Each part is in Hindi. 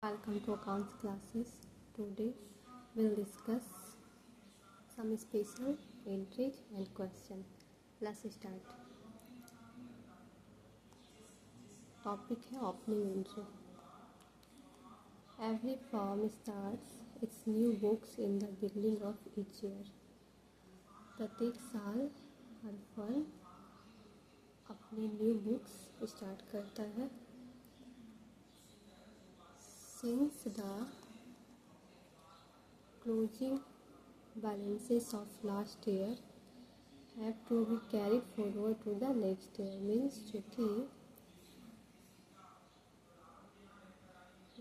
Welcome to accounts classes. Today we'll discuss some special entries and questions. Let's start. Topic है opening entry. Every firm starts its new books in the beginning of each year. प्रत्येक साल हर फर्म अपनी न्यू बुक्स स्टार्ट करता है. Since the closing balances of last year have to be carried forward to the next year, means चूँकि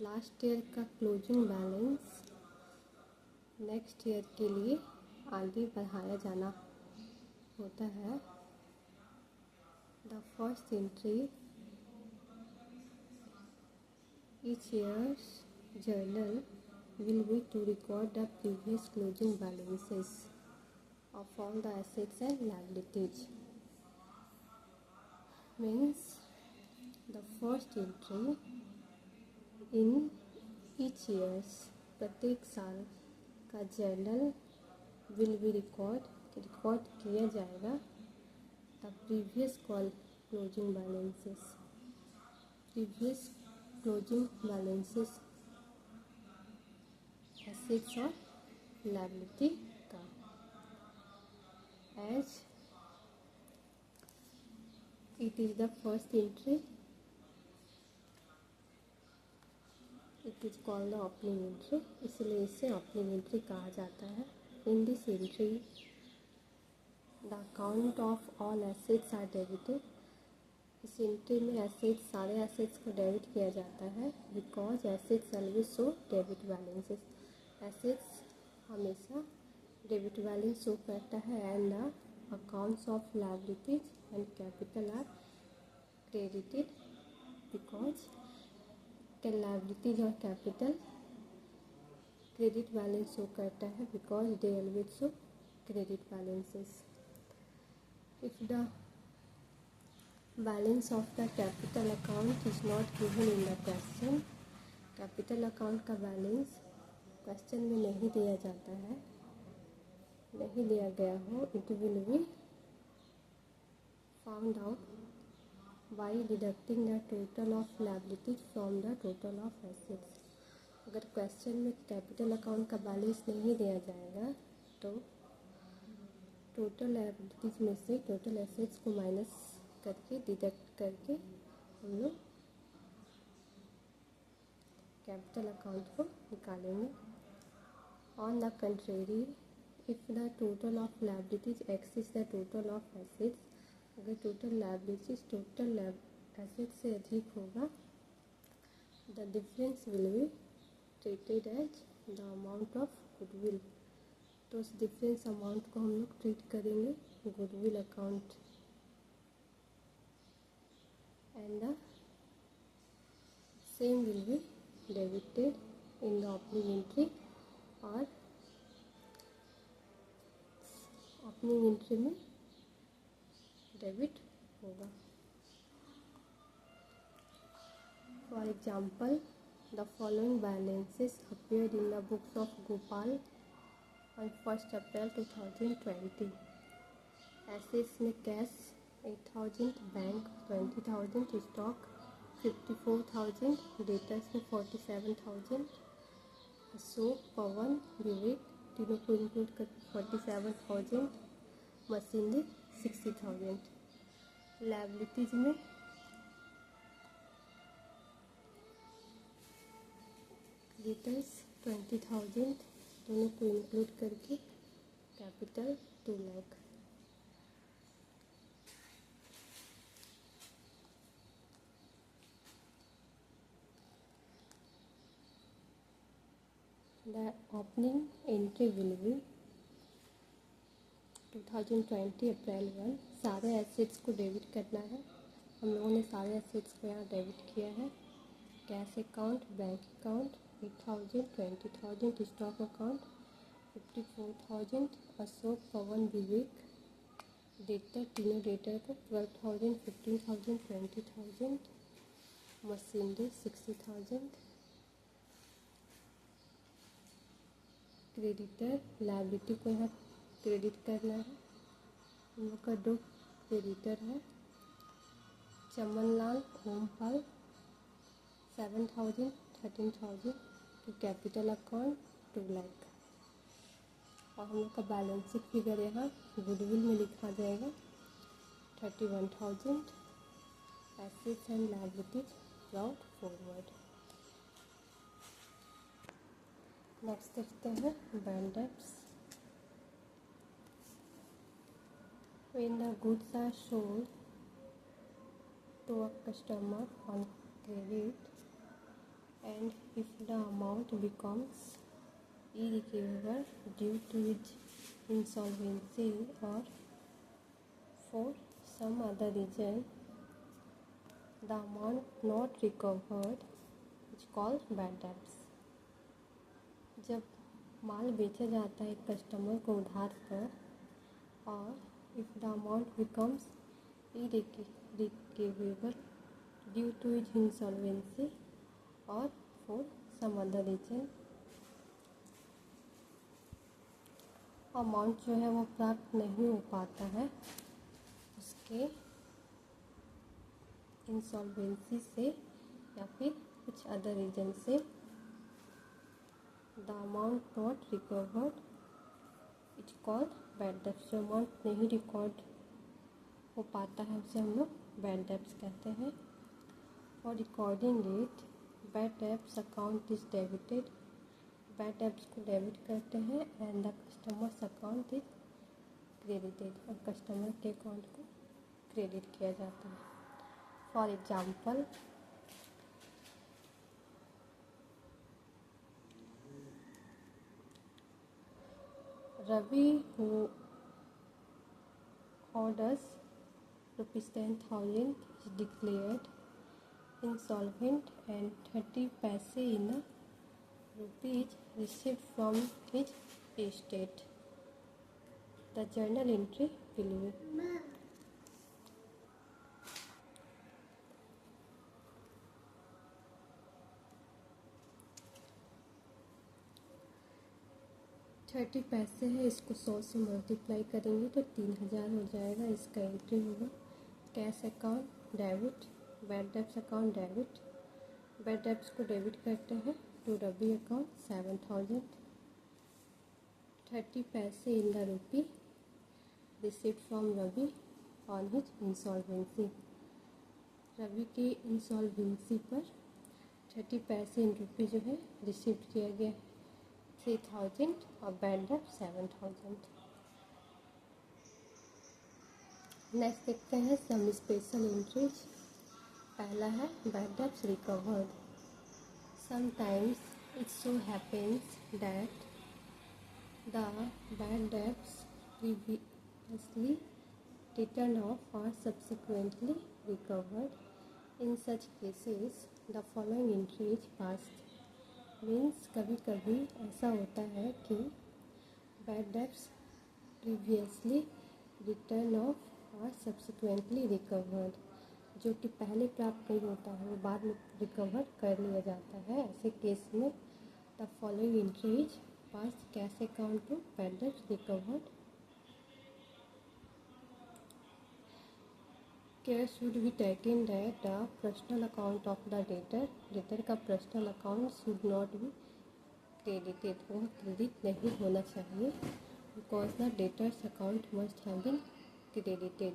लास्ट ईयर का क्लोजिंग बैलेंस नेक्स्ट ईयर के लिए आगे बढ़ाया जाना होता है. The first entry each year's journal will be to record the previous closing balances of all the assets and liabilities. Means the first entry in each year's प्रत्येक साल का जर्नल will be रिकॉर्ड किया जाएगा the previous closing balances. previous closing balances assets और liability का. As it is the first entry, it is called the opening entry. इसलिए इसे opening entry कहा जाता है. In this entry, the account of all assets are debited. इस एंट्री में एसेट्स सारे एसेट्स को डेबिट किया जाता है. Because assets always show debit balances. Assets हमेशा डेबिट बैलेंस शो करता है. And the accounts of liabilities and capital R credited because liabilities और कैपिटल क्रेडिट बैलेंस शो करता है because they always show credit balances. If the balance of the capital account is not given in the question, capital account का बैलेंस क्वेश्चन में नहीं दिया जाता है, नहीं दिया गया हो, it will be found out by deducting the total of liabilities from the total of assets. अगर क्वेश्चन में कैपिटल अकाउंट का बैलेंस नहीं दिया जाएगा तो टोटल लायबिलिटीज में से टोटल एसेट्स को माइनस करके डिडक्ट करके हम लोग कैपिटल अकाउंट को निकालेंगे. On the contrary, if the total of liabilities exceeds the total of assets, अगर टोटल लायबिलिटीज टोटल एसेट्स से अधिक होगा, the difference will be treated as the amount of goodwill. तो उस डिफरेंस अमाउंट को हम लोग ट्रीट करेंगे goodwill account. And the same will be debited in the opening entry और opening entry में डेबिट होगा. For example, the following balances appeared in the books of Gopal on 1st April 2020. Assets में कैश 8,000, बैंक 20,000, स्टॉक 54,000, डेटर्स में 47,000, अशोक, पवन, विवेक तीनों को इंक्लूड कर 47,000, मशीनरी 60,000. लायबिलिटीज में डेटर्स 20,000 दोनों को इंक्लूड करके capital 2 lakh. The opening entry will be 2020 अप्रैल 1. सारे एसेट्स को डेबिट करना है. हम लोगों ने सारे एसेट्स को यहाँ डेबिट किया है. Cash account, bank account 8,000, 20,000, stock account 54,000, Ashok, Pavan, Vivek, debtor तीनों डेटर को 12,000, 15,000, 20,000, मशीनरी 60,000, क्रेडिटर लायबिलिटी को यहाँ क्रेडिट करना है। इन लोग का 2 क्रेडिटर है, Chamanlal Ompal 7,000 13,000 to capital account 2 lakh. और हम लोग का बैलेंस शीट फिगर यहाँ गुडविल में लिखा जाएगा 31,000। Assets and liabilities brought forward. Next देखते हैं bank debts. When the goods are sold to a customer on credit and if the amount becomes irrecoverable due to its insolvency or for some other reason, the amount not recovered is called bad debts. जब माल बेचा जाता है एक कस्टमर को उधार पर और if the amount becomes irrecoverable due to its insolvency or for some other reason, amount जो है वो प्राप्त नहीं हो पाता है उसके इंसॉल्वेंसी से या फिर कुछ अदर रीजन से, the amount not recovered it's called bad debts. जो अमाउंट नहीं रिकॉर्ड हो पाता है उसे हम लोग बैड डेब्ट्स कहते हैं। For recording date bad debts account is debited. Bad debts को डेबिट करते हैं and the customer's account is credited, और कस्टमर के अकाउंट को क्रेडिट किया जाता है। For example, Ravi, who orders ₹10,000, is declared insolvent and 30 paise in a rupee is received from his estate. The journal entry below. 30 पैसे है, इसको 100 से मल्टीप्लाई करेंगे तो 3,000 हो जाएगा। इसका एंट्री होगा cash account debit, bad debts account debit. Bad debts को डेबिट करते हैं टू रवि अकाउंट 7,000, 30 पैसे in the rupee received from Ravi on his insolvency. Ravi की इंसॉल्वेंसी पर 30 पैसे इन रूपी जो है रिसीव किया गया 3,000 और बैड डेब्ट 7,000। नेक्स्ट देखते हैं सम स्पेशल एंट्रीज। पहला है bad debts recovered. Sometimes it so happens that the bad debts previously return off are subsequently recovered. In such cases the following entry is passed. Means कभी कभी ऐसा होता है कि bad debts previously return off और सब्सिक्वेंटली रिकवर्ड, जो कि पहले प्राप्त नहीं होता है वो बाद में रिकवर कर लिया जाता है। ऐसे केस में the following entry is passed cash account to bad debts recovered. Care should be taken that the personal account of the debtor, debtor का personal account should not be credited, वो क्रेडिट नहीं होना चाहिए। Because the debtor's account must have been credited,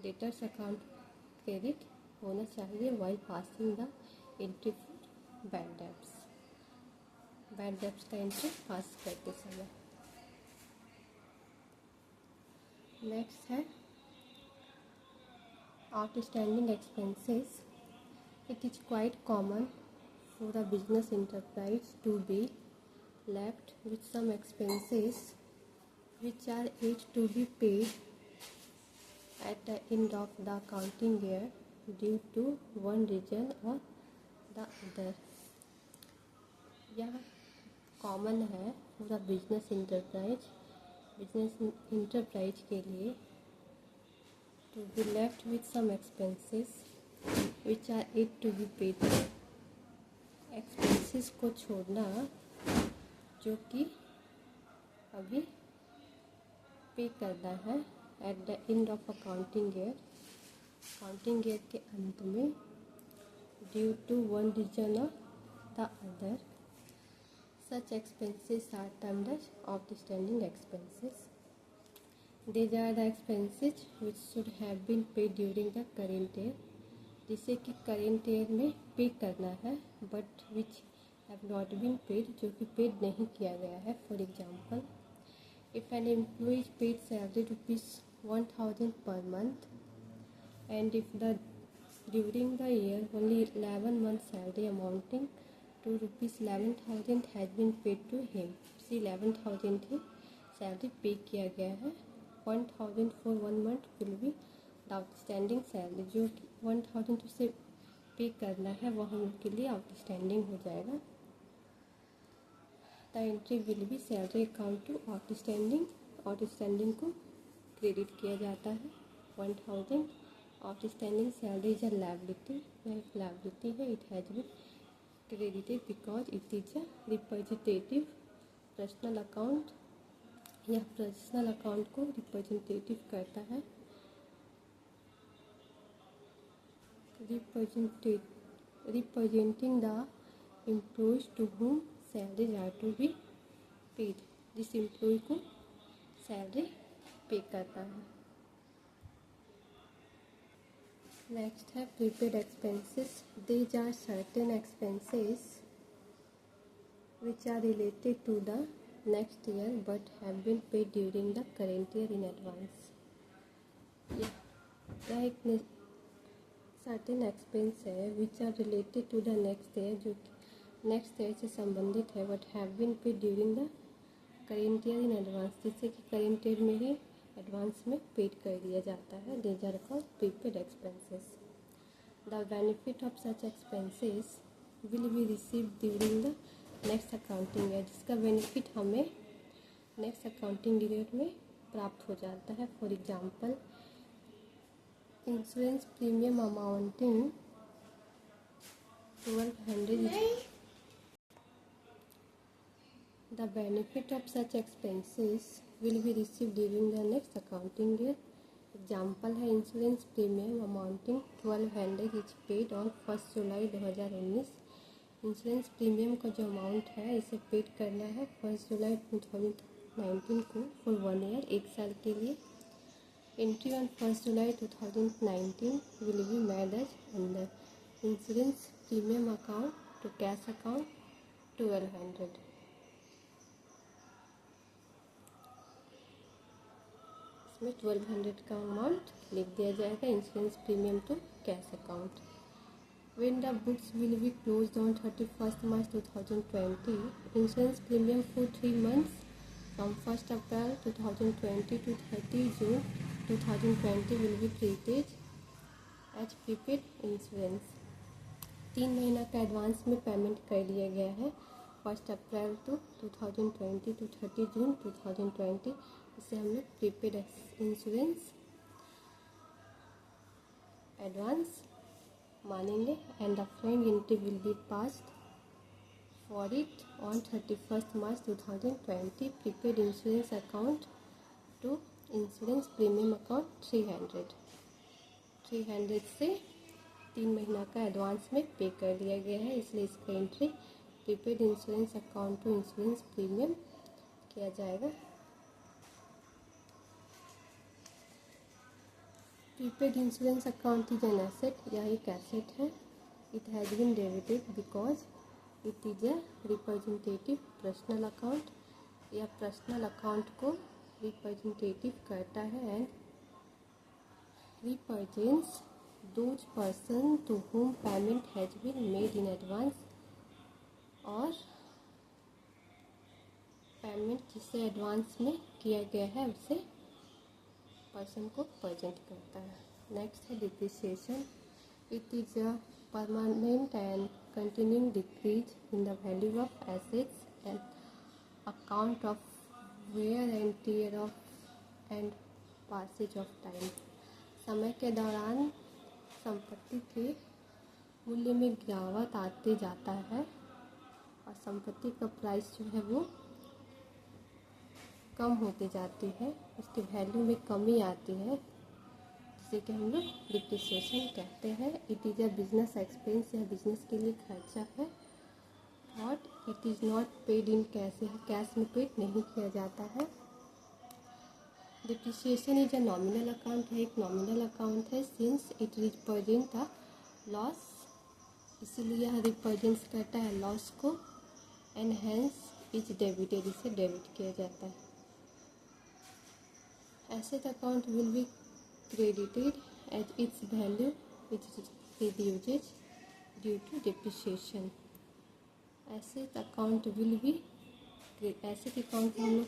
debtor's account credit होना चाहिए while passing the entry for bad debts, bad debts का एंट्री पास करते समय। नेक्स्ट है outstanding expenses. It is quite common for a business enterprise to be left with some expenses which are yet to be paid at the end of the accounting year due to one reason or the other. यह कॉमन है पूरा बिजनेस इंटरप्राइज के लिए to be left with some expenses which are yet to be paid. Expenses को छोड़ना जो कि अभी पे करना है at the end of accounting year के अंत में, ड्यू टू वन रीजन और the other, such expenses are termed as outstanding expenses. These are the expenses which should have been paid during the current year, जिसे कि current year में पे करना है, but which have not been paid, जो कि पेड नहीं किया गया है. For example, if an employee is paid salary ₹1,000 per month, and if during the year only 11 months salary amounting to ₹11,000 has been paid to him, 11,000 he salary पे किया गया है. 1,000 for 1 month will be the outstanding salary, जो कि 1,000 उसे पे करना है वह हम लोग के लिए आउटस्टैंडिंग हो जाएगा. The entry will be salary account to outstanding को क्रेडिट किया जाता है. 1,000 outstanding salary is a liability, यह एक लायबिलिटी है. It has been credited because it is a representative personal account. यह पर्सनल अकाउंट को रिप्रेजेंटेटिव करता है. Representing the employees to whom salaries are to be paid, जिस एम्प्लॉय को सैलरी पे करता है. नेक्स्ट है prepaid expenses. These are certain expenses which are related to the next year but have been paid during the current year in advance. यह एक सर्टेन एक्सपेंस है which are related to the next year, जो कि नेक्स्ट ईयर से संबंधित है, but have been paid during the current year in advance, जिससे कि करेंट ईयर में ही एडवांस में पेड कर दिया जाता है. These are called prepaid expenses. The benefit of such expenses will be received during the next accounting year, जिसका बेनिफिट हमें नेक्स्ट अकाउंटिंग ईयर में प्राप्त हो जाता है. For example, insurance premium amounting 1,200. The benefit of such expenses will be receive during the next accounting year. Example है, insurance premium amounting 1,200 is paid on 1 July 2019. Insurance premium का जो अमाउंट है इसे पेड करना है 1 जुलाई 2019 को फॉर 1 ईयर, 1 साल के लिए. Entry on 1 July 2019 will be made as under insurance premium account to cash account 1,200. इसमें 1,200 का अमाउंट लिख दिया जाएगा insurance premium to cash account. When the books will be closed on 31st March 2020, insurance premium for 3 months from 1st April 2020 to 30 June 2020 will be treated as prepaid insurance. 3 महीना का एडवांस में पेमेंट कर लिया गया है 1 अप्रैल टू 2020 टू 30 जून 2020. इसे हम लोग प्रीपेड इंश्योरेंस एडवांस मानेंगे. And the following entry will be passed for it on 31st March 2020. Prepaid insurance account to insurance premium account 300 से 3 महीना का एडवांस में पे कर दिया गया है, इसलिए इसका entry prepaid insurance account to insurance premium किया जाएगा. Prepaid insurance account is an asset, यह एक एसेट है. It has been debited because it is a representative personal account. यह पर्सनल अकाउंट को रिप्रेजेंटेटिव करता है and represents those person to whom payment has been made in advance, और पेमेंट जिसे एडवांस में किया गया है उसे पर्सन को प्रेजेंट करता है. नेक्स्ट है depreciation. It is a permanent and continuing decrease in the value of assets and account of wear and tear of and passage of time. समय के दौरान संपत्ति के मूल्य में गिरावट आते जाता है और संपत्ति का प्राइस जो है वो कम होती जाती है, उसकी वैल्यू में कमी आती है, जिसे कि हम लोग डिप्रिसिएशन कहते हैं। It is a business expense, या बिजनेस के लिए खर्चा है। और it is not paid in cash, cash में पेड नहीं किया जाता है। Depreciation is a nominal account है, एक नॉमिनल अकाउंट है, since it represent a loss, इसलिए यह रिप्रेजेंट करता है लॉस को, एंड हेंस इज डेबिटेड, इसे डेबिट किया जाता है। Asset account will be credited as its value which reduces due to depreciation. Asset account will be, asset account हम लोग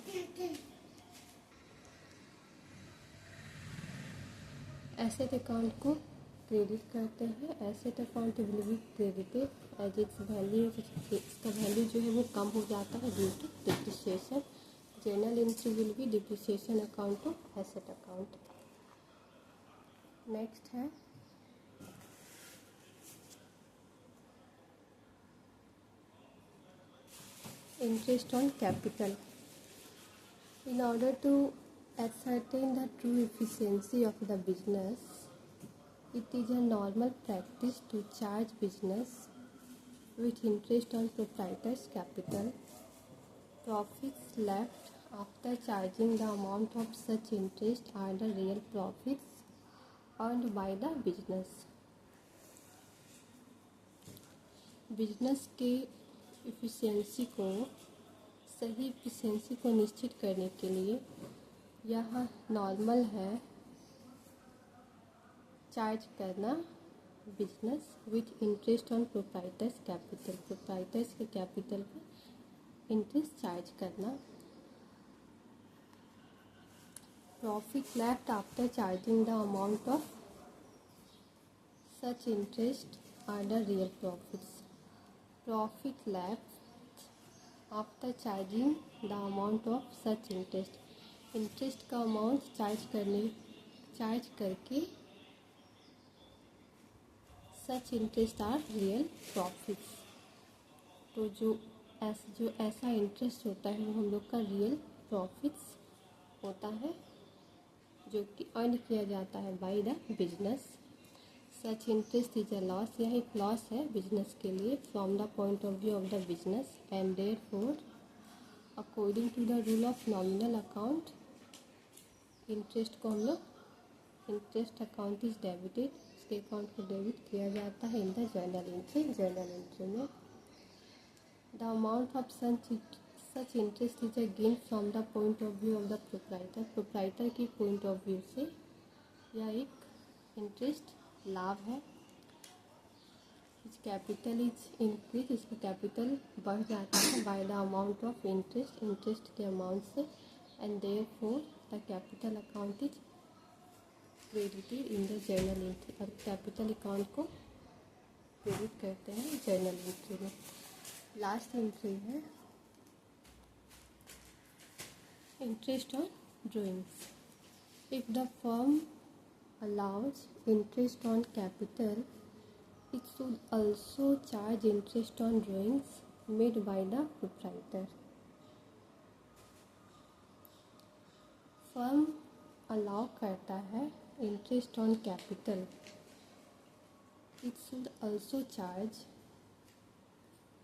asset account को क्रेडिट करते हैं। asset account will be credited as its value, इसका वैल्यू जो है वो कम हो जाता है due to depreciation. Journal entry will be depreciation account to asset account. Next है interest on capital. In order to ascertain the true efficiency of the business, it is a normal practice to charge business with interest on proprietor's capital. Profits left after charging the amount of such interest are the real profits earned by the business. Business के इफ़िशियंसी को, सही इफ़िशियंसी को निश्चित करने के लिए यह नॉर्मल है चार्ज करना business with interest on proprietor's capital, proprietor's के कैपिटल पर इंटरेस्ट चार्ज करना। Profit left after charging the amount of such interest are the real profits. Profit left after charging the amount of such interest, interest का अमाउंट चार्ज करके such interest are real profits. तो जो ऐसा इंटरेस्ट होता है वो हम लोग का रियल प्रॉफिट्स होता है, जो कि अर्न किया जाता है by the business. Such interest is a loss, यह एक लॉस है बिजनेस के लिए from the point of view of the business, and therefore according to the rule of nominal account, interest को हम लोग, इंटरेस्ट अकाउंट इज डेबिटेड, इसके अकाउंट को डेबिट किया जाता है in the journal entry. Journal entry में the amount of such interest is a gain from the point of view of the proprietor, proprietor की पॉइंट ऑफ व्यू से यह एक इंटरेस्ट लाभ है। कैपिटल इज इंक्रीज, इसका कैपिटल बढ़ जाता है by the amount of interest, interest के अमाउंट से, and therefore the capital account is credited in the journal entry, और कैपिटल अकाउंट को क्रेडिट करते हैं जर्नल एंट्री में। लास्ट एंट्री है interest on drawings. If the firm allows interest on capital, it should also charge interest on drawings made by the proprietor. Firm allow करता है interest on capital, it should also charge,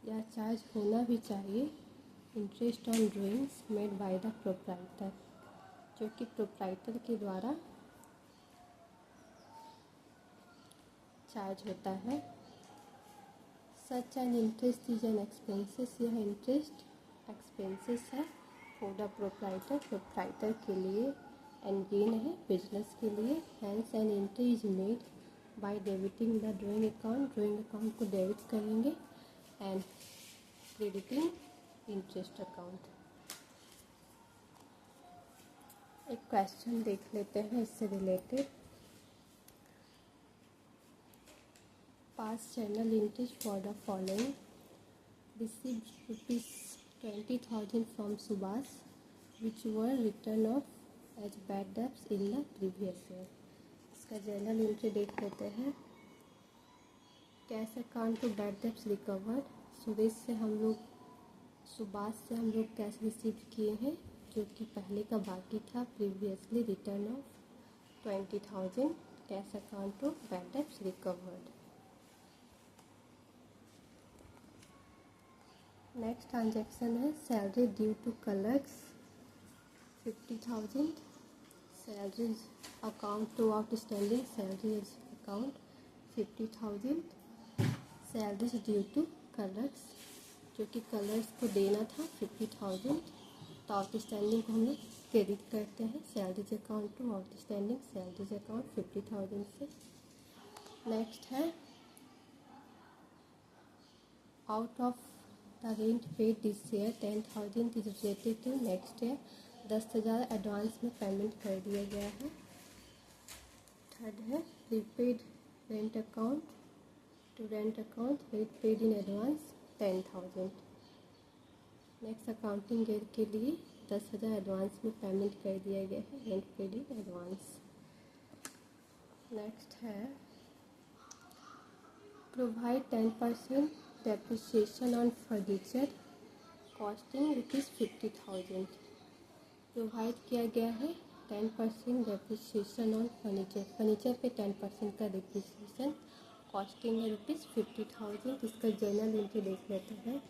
या चार्ज होना भी चाहिए, interest on drawings made by the proprietor, जो कि प्रोप्राइटर के द्वारा चार्ज होता है। Such an interest is an expenses, यह इंटरेस्ट एक्सपेंसेस है फॉर द प्रोप्राइटर, प्रोप्राइटर के लिए, एंड गेन है बिजनेस के लिए। Hence an entry is made by debiting the drawing account, drawing account को डेबिट करेंगे, एंड क्रेडिटिंग इंटरेस्ट अकाउंट। एक क्वेश्चन देख लेते हैं इससे related. Pass journal entries for the following: received ₹20,000 from Subhas, which were written off as bad debts in the previous year. इसका जर्नल एंट्री देख लेते हैं। Cash account to bad debts recovered, Subhash से हम लोग कैश रिसीव किए हैं जो कि पहले का बाकी था, previously return of 20,000 cash account to bad debts recovered. Next transaction है salary due to clerks 50,000, salaries account to outstanding salaries account 50,000, salaries due to clerks जो कि कलर्स को देना था 50,000, तो आउटस्टैंडिंग को हम लोग क्रेडिट करते हैं salaries account to outstanding salaries account 50,000 से। नेक्स्ट है out of the rent paid this year 10,000 is related to next year, 10,000 advance में पेमेंट कर दिया गया है। थर्ड है prepaid rent account to rent account rent paid in advance 10,000। Next accounting year के लिए 10,000 एडवांस में पेमेंट कर दिया गया है, rent paid in advance. Next है provide 10% depreciation on furniture costing ₹50,000। Provide किया गया है 10% डेप्रिसिएशन ऑन फर्नीचर, फर्नीचर पे 10% का डेप्रिसिएशन, कॉस्टिंग है ₹50,000। इसका जर्नल एंट्री देख लेते हैं।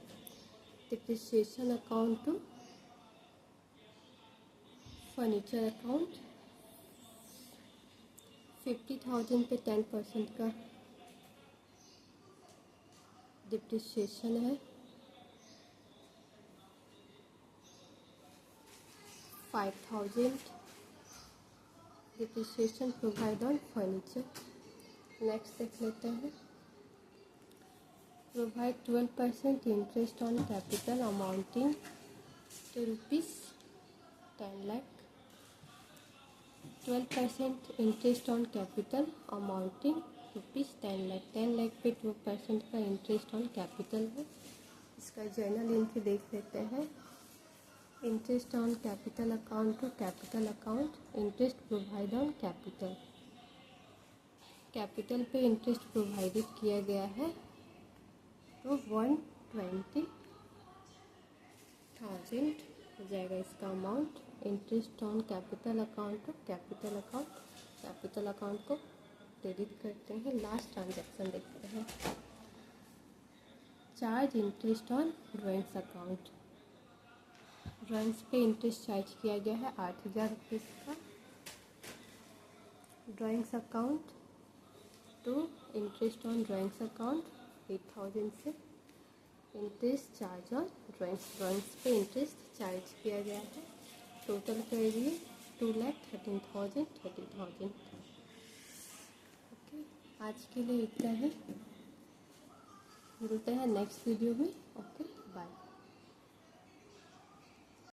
Depreciation account to furniture account 50,000 पे 10% का डिप्रिसिएशन है, 5,000 depreciation provide on furniture. Next देख लेते हैं provide 12% interest on capital amounting to ₹10 lakh, 12% interest on capital amounting ₹10 lakh, 10 lakh पे 2% का इंटरेस्ट ऑन कैपिटल है। इसका जर्नल एंट्री देख लेते हैं। Interest on capital account to capital account, interest provide on capital, capital पे इंटरेस्ट प्रोवाइडेड किया गया है तो 120,000 हो जाएगा इसका amount. Interest on capital account to capital account को क्रेडिट करते हैं। लास्ट ट्रांजैक्शन देखते हैं charge interest on drawings account, drawings पे इंटरेस्ट चार्ज किया गया है 8,000 रुपये का। Drawings account to interest on drawings account 8,000 से इंटरेस्ट चार्ज ऑन ड्राइंग्स पे इंटरेस्ट चार्ज किया गया है। टोटल कर दिए 2,13,000। ओके, आज के लिए इतना ही, मिलते हैं नेक्स्ट वीडियो में। Okay, bye.